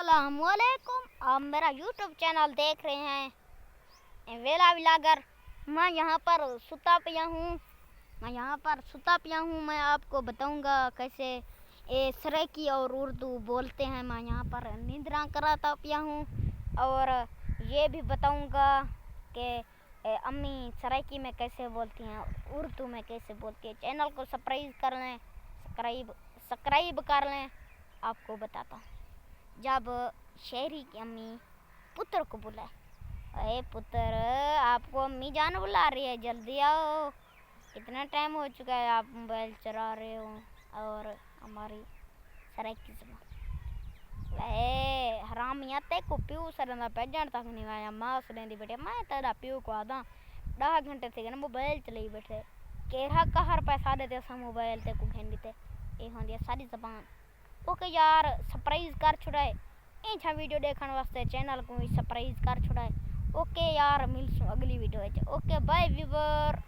अस्सलामुअलैकुम। आप मेरा यूट्यूब चैनल देख रहे हैं वेला व्लॉगर। मैं यहाँ पर सुता पिया हूँ। मैं आपको बताऊँगा कैसे ये सराइकी और उर्दू बोलते हैं। मैं यहाँ पर निद्रा कराता पिया हूँ और ये भी बताऊँगा कि अम्मी सराइकी में कैसे बोलती हैं, उर्दू में कैसे बोलती है। चैनल को सब्सक्राइब कर लें। आपको बताता हूँ। जब शहरी की अम्मी पुत्र को बुलाए, अरे पुत्र, आपको अम्मी जान बुला रही है, जल्दी आओ, कितना टाइम हो चुका है, आप मोबाइल चला रहे हो। और हमारी सराइकी ज़बान, हरामिया ते को प्यू सरना पैजन तक नहीं आया। माँ सुनेंदी बेटे, मैं तेरा प्यू को आदा 10 घंटे से मोबाइल चलाई बैठे, केरा कहर पैसा देते सा मोबाइल ते को घेन देते। ये होंदी सारी ज़बान। ओके यार, सरप्राइज कर छुड़ाए ऐसा वीडियो देखने वास्ते चैनल को सरप्राइज कर छुड़ाए। ओके यार, मिलसूँ अगली वीडियो। Okay bye viewer.